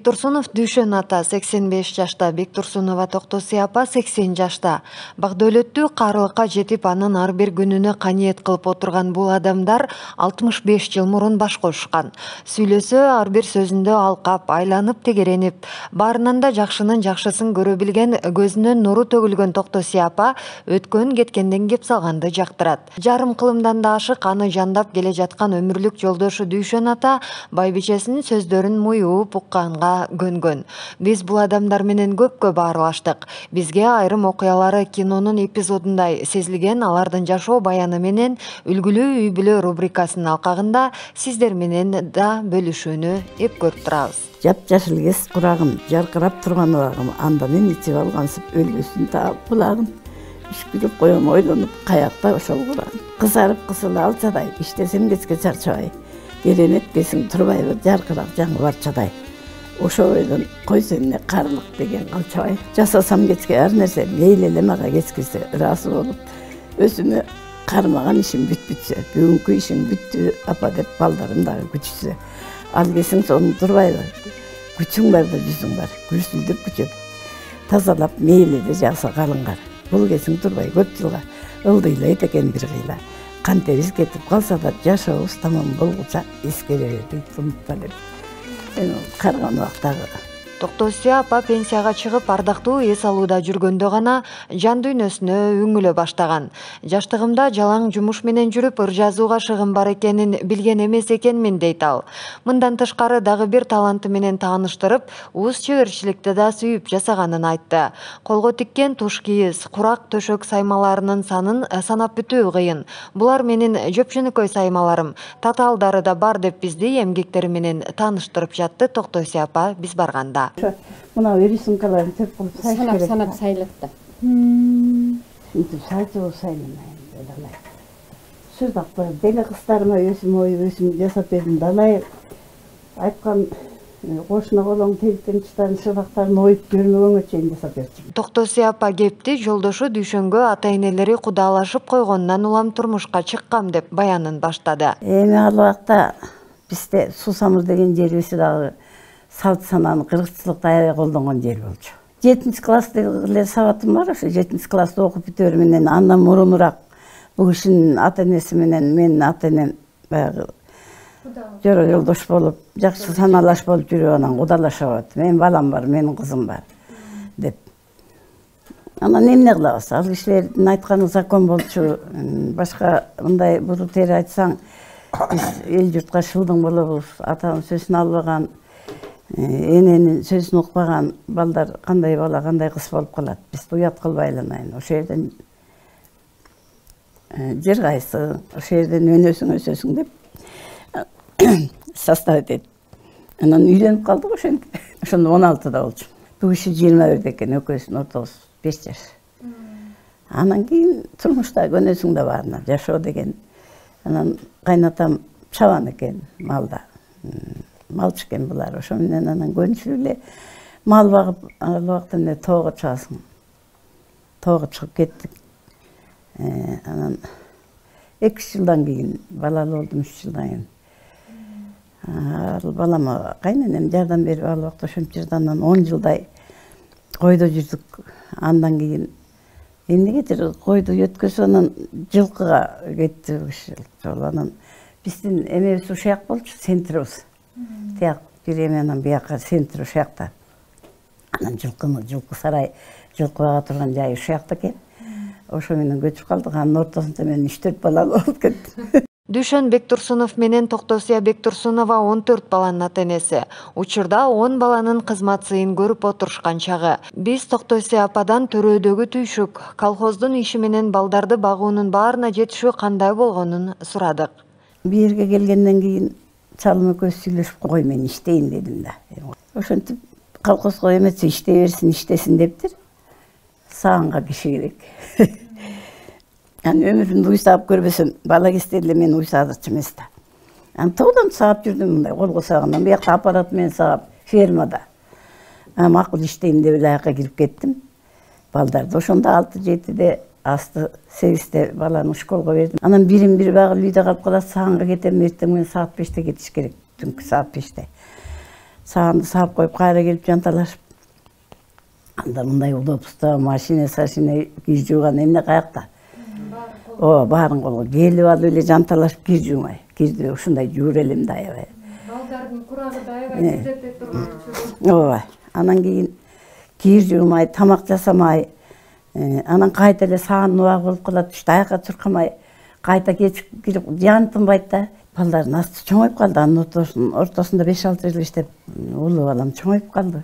Бектурсунов Дүйшөн ата 85 жашта, Бектурсунова Токтосия апа 80 жашта. Багдөлөттүү каарылыкка жетип, анын ар бир күнүнө каниет кылып отурган бул адамдар 65 жыл мурун баш кошушкан. Сүйлөсө ар бир сөзүндө алкап, айланып тегеренип, баарынан да жакшынын жакшысын көрө билген, көзүнөн нуру төгүлгөн Токтосия апа өткөн кеткенден кеп салганды жактырат. Жарым кылымдан да ашык аны жандап келе жаткан өмүрлүк жолдошу Дүйшөн ата байбичесинин сөздөрүн муюуп укканга көнгөн. Биз бул адамдар менен көпкө баарлаштык. Бизге айрым окуялары кинонун эпизодундай сезилген, алардын жашоо баяны менен үлгүлүү үй бүлө рубрикасынын алкагында сиздер менен да бөлүшүүнү эп көрүп турабыз. Жап-жашыл кес курагым, жаркырап турган убагым, андан ичип алгансып өлгөсүн таап кулагым. Үшкүлүп коем ойлонуп, каякта ошол курагым. Кызарып кысылы алчадай, иштесем кечке чарчабай. Керемет кесиң турбайбы, жаркырак жаңы барчадай. Ошо ойдон койсо эмне каарылык деген калчабай. Жасасам кечке ар нерсе мейли эле мага кечкисе ыраазы болуп, өзүмө кармаган ишим бүтпүтсө, бүгүнкү ишиң бүттү апа деп балдарым дагы күчүсө. Ал кесиң сонун турбайбы? Күчүң бар да жүзүң бар, күрсүлдүп күчөп. Тазалап мейли эле жакса калыңгар. Бул кесиң турбай көп жылга ылдыйлайт экен бир кыйла. Кантебиз кетип калса да жашообуз тамам болгуча эскере дейт, унутпа деп. Карган убактагы. Токтосия апа пенсияга чыгып, ардактуу эс алууда жүргөндө гана жан дүйнөсүнө үңүлө баштаган. Жаштыгымда жалаң жумуш менен жүрүп, ыр жазууга шыгым бар экенин билген эмес экенмин дейт ал. Мындан тышкары дагы бир таланты менен тааныштырып, уус чеберчиликти да сүйүп жасаганын айтты. Колго тиккен туш кийиз, курак төшөк саймаларынын санын санап бүтүү кыйын. Булар менин жөпшөнүкөй саймаларым, татаалдары да бар деп бизди эмгектери менен тааныштырып жатты Токтосия апа биз барганда. Мына рисункаларын төп кылып сайыш керек. Санап сайлатты. Сөйтүп сайчу сайламайм далай. Шырдакты деле кыздарыма өсүм жасап бердим далай. Айткан кошуна колоң телкен чытан шырдактарын оюп көрмөгөнгө чейин жасап берчү. Токтосия апа кепти жолдошу Дүйшөнгө ата-энелери кудаалашып койгонунан улам турмушка чыккам деп баянын баштады. Эми ал убакта бизде Сусамыр деген жерибиз дагы салт сананы кыргызчылыкта аябай колдонгон жер болчу. 7 класстагы сабатым бар, ошо 7 класста окуп бүтөр менен андан мурунураак бул кишинин ата-энеси менен менин ата-энем баягы жора жолдош болуп, жакшы саналаш болуп жүрүп анан кудалашабат. Менин балам бар, менин кызым бар деп. Анан эмне кылабыз? Ал кишилердин айтканы закон болчу. Башка мындай буру тери айтсаң, биз эл журтка шылдың болобуз, атанын сөзүн албаган, эненин сөзүн укпаган балдар кандай бала, кандай кыз болуп калат. Биз уят кылбай эле ошо жерден жер кайсы, ошо жерден өнөсүң деп состав этет. Анан үйлөнүп калдык ошентип. Ошондо 16-да болчу. Бул киши 21 экен, экөөсүнүн ортосу 5 жаш. Анан кийин турмушта көнөсүң да баарына жашоо деген. Анан кайнатам чабан экен малда. Малчы экен булар. Ошо менен анан көнүшүп эле мал багып, ал убакта эмне тоого чыгасың. Тоого чыгып кеттик. Анан 2 жылдан кийин балалуу болдум, 3 жылдан кийин. Ал балама кайненем жардам берип ал убакта ошентип жүрдү. Анан 10 жылдай койдо жүрдүк. Андан кийин эмнеге койду өткөзүп анан жылкыга кетти ушул. Анан биздин эмебиз ушак болчу, центрибиз. Тияк бир эме анан бияка центр ушакта. Анан жылкы сарай, жылкы бага турган жайы ушакта экен. Ошо менен көчүп калдык. Анын ортосунда мен 3-4 балалуу болуп кеттим. Дүйшөн Бектурсунов менен Токтосия Бектурсунова 14 баланын ата-энеси. Учурда 10 баланын кызмат сыйын көрүп отурушкан чагы. Биз Токтосия ападан төрөөдөгү түйшүк, колхоздун иши менен балдарды багуунун баарына жетишүү кандай болгонун сурадык. Бу жерге келгенден кийин чалым экөөбүз сүйлөшүп кой мен иштейин дедим да. Ошентип колхозго эмесе иштей берсин, иштесин дептир. Саганга киши керек. Анан өмүрүмдү уйсаап көрбөсөм, бала кезде эле мен уйсаадыкчы эмес да. Анан тоодон саап жүрдүм мындай колго саагандан, биякта аппарат менен саап фермада. Макул иштейм деп эле аяка кирип кеттим. Балдарды ошондо 6-7-де, асты 8-де баланы школго бердим. Анан бирин бир багып үйдө калып калат, саганга кетем, эртең менен саат 5-те кетиш керек, түнкү саат 5-те. саганды саап коюп кайра келип жанталашып. Анда мындай удобство, машина, кир жууган эмне каякта? Баарын колго келип алып эле жанталашып кир жуумай. Кирди ушундай жуур элем да аябай. Балдардын курагы да аябай тизете турган. Ооба. Анан кийин кир жуумай, тамак жасамай, анан кайта эле саан убагы болуп калат, ушта аякка чуркамай, кайта кечип кирип жан тынбайт да. Балдардын асты чоңоюп калды. Анын ортосунда 5-6 жыл иштеп, улуу балам чоңоюп калды.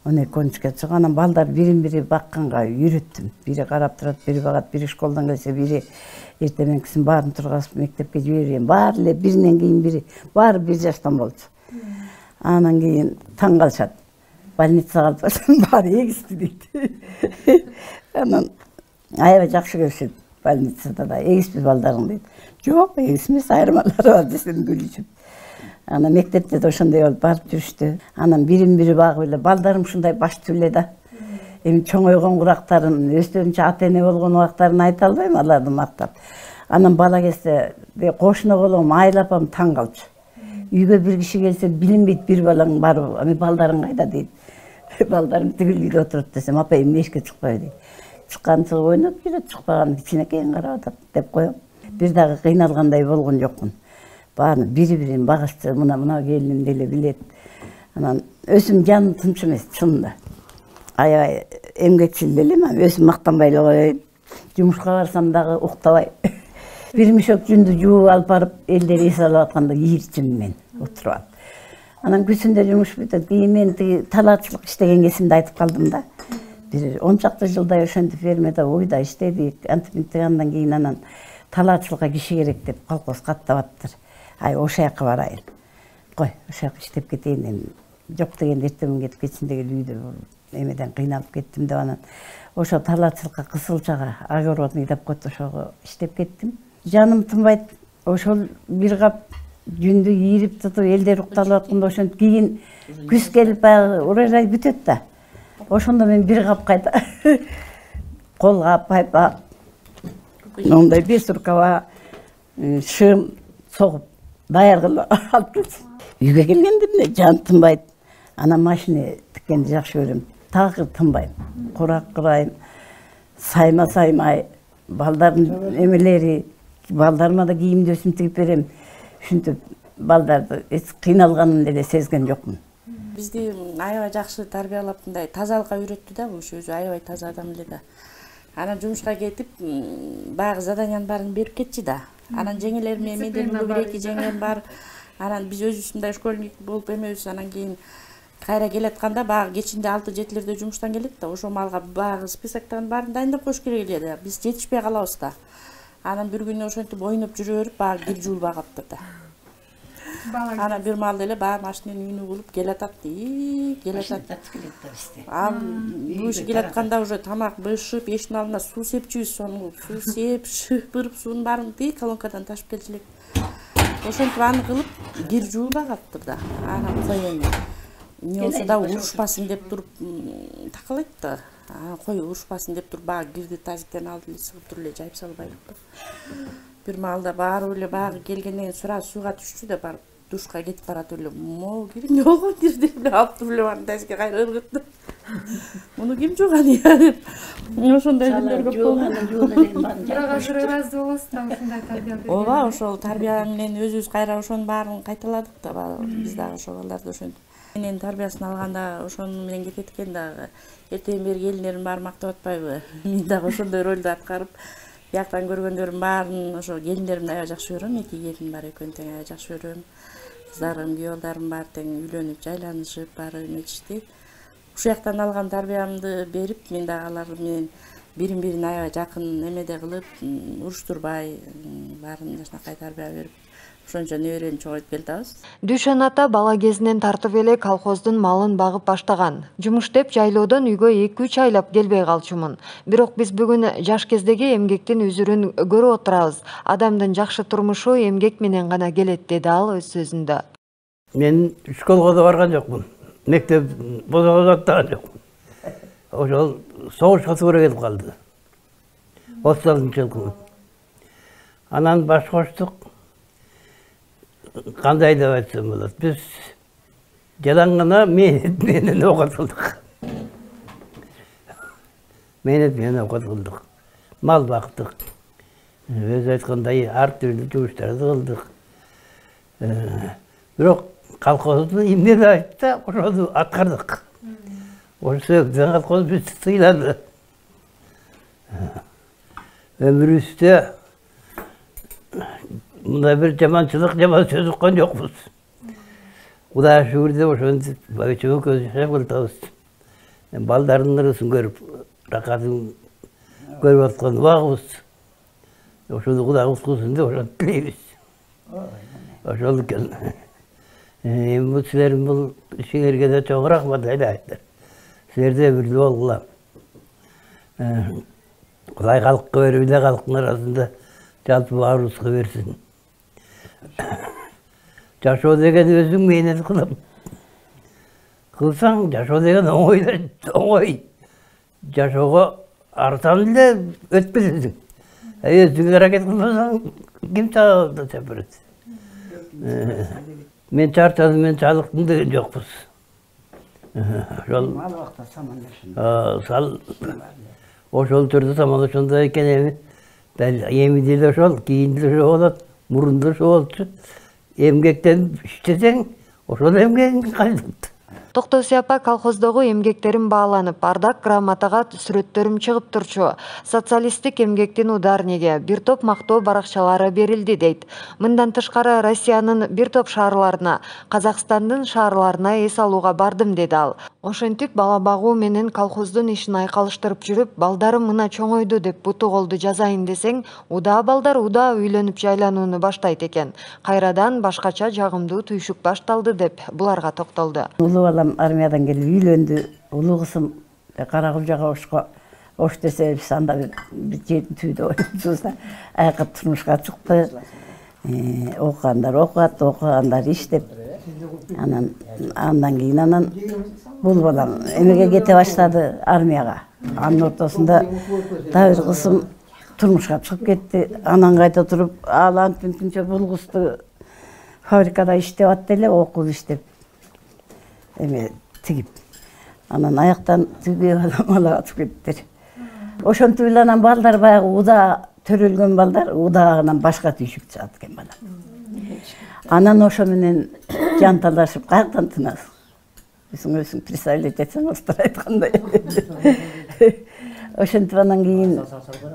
12-чке чыгып, анан балдар бирин-бири бакканга үйрөттүм. Бири карап турат, бири багат, бири школдан келсе, бири эртеменкисин баарын тургазып мектепке жиберген. Баары эле биринен кийин бири, баары 1 жаштан болчу. Анан кийин таң калышат. Больницага алып барсам, баары эгиспи дейт. Анан аябай жакшы көрүшөт больницада да. Эгиспи балдарың дейт. Жок, эгис эмес, айырмалары бар десем күлүшүп. Анан мектепте да ошондой болуп барып жүрүштү. Анан бирин-бири багып эле балдарым ушундай баштуу эле да. Эми чоңойгон урактарын, өздөрүнчө ата эне болгон убактарын айта албайм, аларды мактап. Анан бала кезде кошуна болгом Айла апам таң калчу. Үйгө бир киши келсе билинбейт, бир балаң барбы, эми балдарың кайда дейт. Балдарым тигил үйдө отурат десем, апа эми эшикке чыкпайбы дейт. Чыккан чыгып ойноп жүрөт, чыкпаган кичинекейин карап атат деп коем. Бир дагы кыйналгандай болгон жокмун. Бааны бири-бирин багышчы, мына келиним деле билет. Анан өзүм жаным тынч эмес, чынында. Аябай эмгекчил элем, өзүм мактанбай эле коеюн. Жумушка барсам дагы уктабай. Бир мешок жүндү жууп алып барып, элдер эс алып атканда ийирчим мен отуруп алып. Анан күсүндө жумуш бүтөт. Кийин мен тиги талаачылык иштеген кезимде айтып калдым да. Бир 10 чакты жылдай ошентип фермада уйда иштедик. Антип андан кийин анан талаачылыкка киши керек деп колхоз каттабаптыр. Ай, ошо жака барайын. Кой, ошо жака иштеп кетейин. Жок дегенде эртең кетип кетсин деген үйдө эмеден кыйналып кеттим деп анан ошо талаачылыкка кысылчага огородный деп коет, ошого иштеп кеттим. Жаным тынбайт. Ошол бир кап жүндү ийирип тутуп элдер укталып атканда ошентип кийин күз келип баягы урожай бүтөт да. Ошондо мен бир кап кайта колга пайпак мондай 5 рукава шым согуп даяр кылып алып келчү. Үйгө келгенде эмне жан тынбайт. Анан машина тиккенди жакшы көрөм. Такыр тынбайм. Курак кырайм. Саймай, балдардын эмелери, балдарыма да кийимди өзүм тигип берем. Ушинтип балдарды кыйналганын деле сезген жокмун. Бизди аябай жакшы тарбиялап, мындай тазалыкка үйрөттү да, ошо өзү аябай таза адам эле да. Анан жумушка кетип, баягы заданиянын баарын берип кетчи да. Анан жеңелерим менен бир 2 жеңем бар. Анан биз өзүбүз мындай школьник болуп эмебиз. Анан кийин кайра келатканда баягы кечинде 6-7лерде жумуштан келет да. Ошо малга баягы списоктон баарын дайындап коюш керек эле да. Биз жетишпей калабыз да. Анан бир күнү ошентип ойноп жүрө берип баягы кир жууп агаптыр да. Анан бир маалда эле баягы машиненин үнү кылып келатат. Келатат. Бул иши келатканда уже тамак бышып, эшиктин алдына суу сепчүбүз, сону суу сеп, шыпырып, суунун баарын колонкадан ташып келчү элек. Ошентип аны кылып кир жууп агаптыр да. Анан кой эми эмне болсо да урушпасын деп туруп такалайт да. Кой урушпасын деп туруп баягы кирди тазиктен алып эле сыгып туруп эле жайып салып айылып. Бир маалда барып эле баягы келгенден кийин сразу сууга түштү да, барып душка кетип барат эле. Могу кир эмне болгон кир деп эле алып туруп эле барып тазикке кайра ыргыттым. Муну ким жууган я деп. Ошондой күндөр көп болгон. Бирок азыр ыраазы болосуз да ушундай тарбия берген. Ооба, ошол тарбия менен өзүбүз кайра ошонун баарын кайталадык да. Биз дагы ошол балдарды ошентип. Менин тарбиясын алганда ошонун менен кетет экен дагы. Эртең бери келиндерим баары мактап атпайбы? Мен дагы ошондой ролду аткарып, бияктан көргөндөрүм баарын ошо келиндеримди аябай жакшы көрөм. 2 келиним бар, экөөнү тең аябай жакшы көрөм. Кыздарым, күйөө балдарым баары тең үйлөнүп, жайланышып, баары эметишти. Ушул жактан алган тарбиямды берип, мен дагы алар менен бирин-бирин аябай жакын эмеде кылып, уруштурбай, баарын жакшынакай тарбия берип, ошончо неберени чогойтуп келатабыз. Дүйшөн ата бала кезинен тартып эле колхоздун малын багып баштаган. Жумуштеп жайлоодон үйгө 2-3 айлап келбей калчумун. Бирок биз бүгүн жаш кездеги эмгектин үзүрүн көрүп отурабыз. Адамдын жакшы турмушу эмгек менен гана келет, деди ал өз сөзүндө. Мен школго да барган жокмун. Мектеп бозого аттаган жокмун. Ошол согушка туура келип калды. 36-жылкы. Анан баш коштук. Кандай деп айтсам болот? Биз жалаңгана мейнет менен окутулдук. Мейнет менен окутулдук. Мал бактык. Өзү айткандай ар түрдүү жумуштарды кылдык. Бирок колхоздун эмне айтса, ошону аткардык. Ошо себептен колхоз бизди сыйлады. Ömrübüzde mınday bir jamançılık, jaman söz uqqan jokpuz. Kuda şükür de oşonu bagıçıgı köz yaşap kıltabız. Baldarının ırısın görüp, rakatın görüp atkan uağımız. Oşonu kuda kutkusun de oşonu tileybiz. Oşonu kel. Bu silerin bu işinlerge de çok rahmat aylaydılar. Silerde bir dual kılam. Құдай халыққа беруде халықтың арасында жалпы бар рұзқы берсін. Жашоо деген өзің мейнет қылып. Қылсаң, жашоо деген оңой. Жашоға арсан эле өтпесесің. Өзің әрекет қылмасаң, ким саған сәпіреді. Мен чарчадым, мен чалықтым деген жоқпыз. Сал ошол түрдө тамак ошондой экен эми. Эми деле ошол, кийин деле ошол болот, мурун деле ошол болчу. Эмгектен иштесең, ошол эмгегиң кайтат. Токтоси апа колхоздогу эмгектерим бааланып, ардак грамотага сүрөттөрүм чыгып турчу. Социалисттик эмгектин ударниге бир топ мактоо баракчалары берилди дейт. Мындан тышкары Россиянын бир топ шаарларына, Казакстандын шаарларына эс алууга бардым деди ал. Ошентип бала багуу менен колхоздун ишин айкалыштырып жүрүп, балдарым мына чоңойду деп буту колду жазайын десең, удаа балдар удаа үйлөнүп жайланууну баштайт экен. Кайрадан башкача жагымдуу түйшүк башталды деп буларга токтолду. Улуу балам армиядан келип үйлөндү. Улуу кызым Каракулжага ош десе биз анда бир жети түйдө ойнойбуз. Айкап турмушка чыкты. Окугандар иштеп. Андан кийин бул балам эмеге кете баштады армияга. Анын ортосунда да бир кызым турмушка чыгып кетти. Анан кайта туруп, ал антинче бул кызды фабрикада иштеп атты эле, окуп иштеп. Эме тигип. Анан аяктан тигип алып атып кеттир. Ошентип эле анан балдар баягы удаа төрөлгөн балдар удаагынан башка түйшүк чыгат экен балам. Анан ошо менен жанталашып каяктан тынасың? Өзүң представлять этсең, остор айткандай. Ошентип анан кийин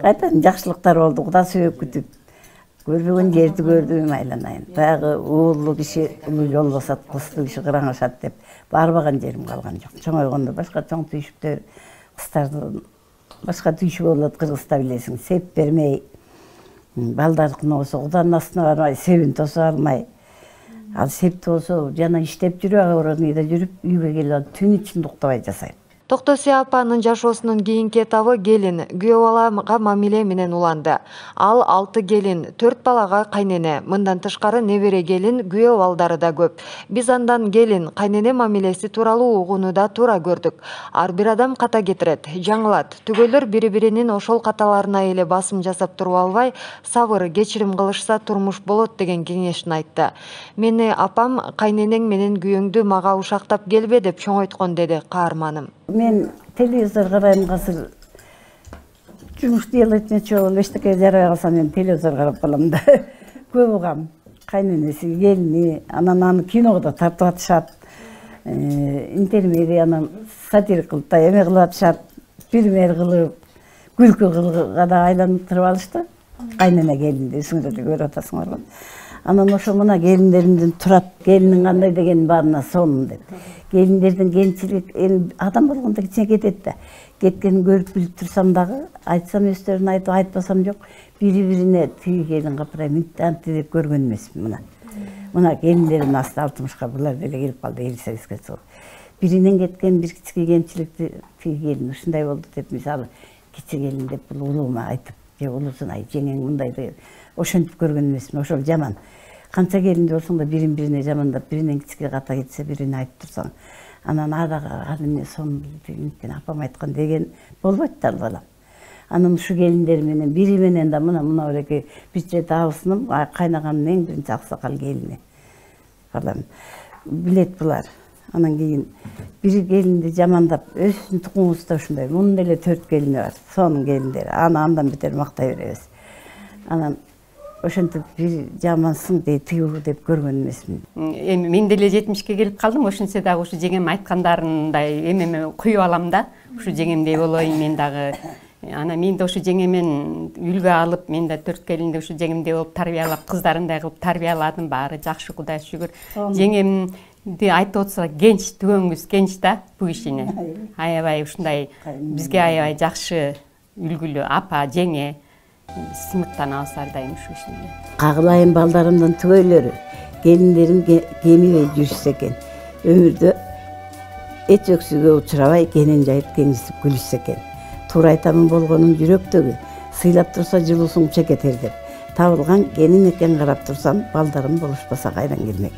кайтадан жакшылыктар болду, Куда сүйүп күтүп. Көрбөгөн жерди көрдүм, айланайын. Баягы уулуу киши улуу жол басат, кыздуу киши кыраңашат деп барбаган жерим калган жок. Чоңойгондо башка чоң түйшүктөр, кыздардын башка түйшү болот, кыргызда билесиң, сеп бермей, балдардыкына болсо Куданын астына бармай, себин тосо алмай. Ал септи болсо жана иштеп жүрүп, агороодойдо жүрүп, үйгө келип түн ичинде уктабай жасайм. Токтоси апанын жашоосунун кийинки этабы келин, күйөө балага мамиле менен уланды. Ал 6 келин, 4 балага кайнене, мындан тышкары небере келин, күйөө балдары да көп. Биз андан келин, кайнене мамилеси тууралуу угууну да туура көрдүк. Ар бир адам ката кетирет, жаңылат. Түгөлдөр бири-биринин ошол каталарына эле басым жасап туруп албай, сабыр, кечирим кылышса турмуш болот деген кеңешин айтты. Мени апам кайненең менен күйөөңдү мага ушактап келбе деп чоңойткон деди каарманым. Мен телевизор карайм азыр. Жумуш делать нечего, эчтеке жарай калса мен телевизор карап калам да. Көп угам. Кайненеси, келини, анан аны киного да тартып атышат. Интермедиянын сатир кылып да эме кылып атышат. Пример кылып, күлкү кылга да айлантырып алышты. Кайнене келинди эсиңерде көрүп атасыңар го. Анан ошо мына келиндеримден турат, келинин кандай дегенин баарына сонун деп. Келиндердин кенчилик адам болгондо кичине кетет да. Кеткенин көрүп билип турсам дагы, айтсам өздөрүн айтып, айтпасам жок, бири-бирине тиги келин капырай мынтанты деп көргөн эмесмин мына. Мына келиндерим асты 60-ка булар деле келип калды 58-ге чыгып. Биринен кеткен бир кичине кемчиликти тиги келин ушундай болду деп, мисалы, кичи келин деп бул улуума айтып, же улуусуна жеңең мындай деп ошентип көргөн эмесмин, ошол жаман. Канча келинди болсоң да бирин-бирине жамандап, биринен кичике ката кетсе, бирине айтып турсаң, анан адага ал эмне сон менен апам айткан деген болбойт да балам. Анан ушу келиндер менен бири менен да мына эреке бир жет абысыным, кайнаганын эң биринчи аксакал келини. Балам билет булар. Анан кийин бир келинди жамандап, өзүнүн тукумубузда ушундай, мунун эле 4 келини бар, сонун келиндери. Андан бетер мактай беребиз. Анан ошентип бир жамансың тыюу деп көргөн эмесмин. Эми мен деле 70-ке келип калдым, ошентсе дагы ушу жеңем айткандарындай эмеме куюп алам да. Ушу жеңемдей болоюн мен дагы. Ана мен да ушу жеңемен үлгү алып, мен да 4 келинди ушу жеңемдей болуп тарбиялап, кыздарындай кылып тарбияладым, баары жакшы, Кудайга шүгүр. Жеңемди айтып отса генч, түгөнгүс генч да бу кишини. Аябай ушундай бизге аябай жакшы үлгүлүү апа, жеңе. Сымыктанабыз ар дайым ушу кишини. Кагылайын балдарымдын түгөйлөрү, келиндерим кемибей жүрүшсө экен. Өмүрдө эч өксүгө учурабай, кенен жайып кеңисип күлүшсө экен. Туура айтамын болгонун жүрөктөгү, сыйлап турса жылуусуң чекетер деп. Табылган кенин экен карап турсам, балдарым болушпаса кайдан келмек.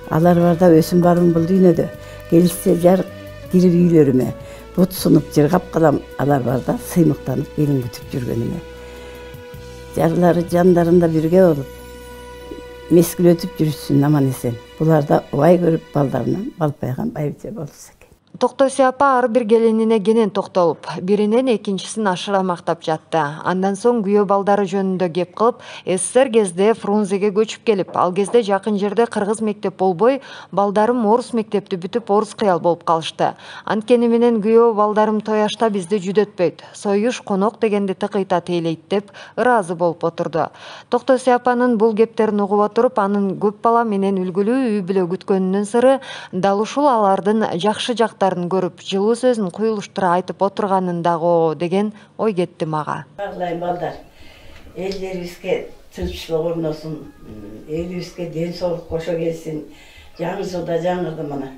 Алар барда өсүм барым бул дүйнөдө. Келишсе жар кирип үйлөрүмө, бут сунуп жыргап калам, алар барда сыймыктанып келин күтүп жүргөнүмө. Жарлары жандарында бирге болуп, мескил өтүп жүрүшсүн аман эсен. Буларда убай көрүп балдарынан балпайган байбиче болсун. Токтоси апа ар бир келинине кенен токтолуп, биринен экинчисин ашыра мактап жатты. Андан соң күйөө балдары жөнүндө кеп кылып, СССР кезде Фрунзеге көчүп келип, ал кезде жакын жерде кыргыз мектеп болбой, балдарым орус мектепти бүтүп орус кыял болуп калышты. Анткени менен күйөө балдарым тояшта бизди жүдөтпөйт, союш конок дегенди тыкыйта тейлейт деп ыраазы болуп отурду. Токтоси апанын бул кептерин угуп отуруп, анын көп бала менен үлгүлүү үй бүлө күткөнүнүн сыры дал ушул алардын жакшы көрүп, жылуу сөзүн куюлуштура айтып отурганын дагы деген ой кетти мага. Кагылайын балдар, элдерибизге тынччылык орносун, элибизге ден соолук кошо келсин. Жаңы жылда жаңырды мына.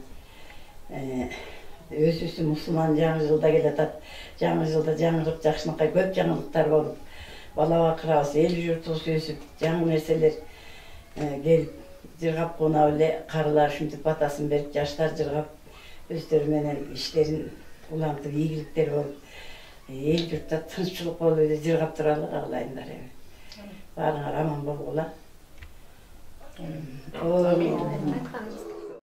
Өзүбүздүн мусулман жаңы жылда келатат. Жаңы жылда жаңырып, жакшынакай көп жаңылыктар болуп, бала бакырабыз, эл журтубуз өсүп, жаңы нерселер келип, жыргап кунап эле, карылар ушинтип батасын берип, жаштар жыргап өздөрү менен иштерин улантып, ийгиликтер болуп, эл журтта тынччылык болуп эле жыргап туралы кагылайындар эми. Баарыңар аман болгула.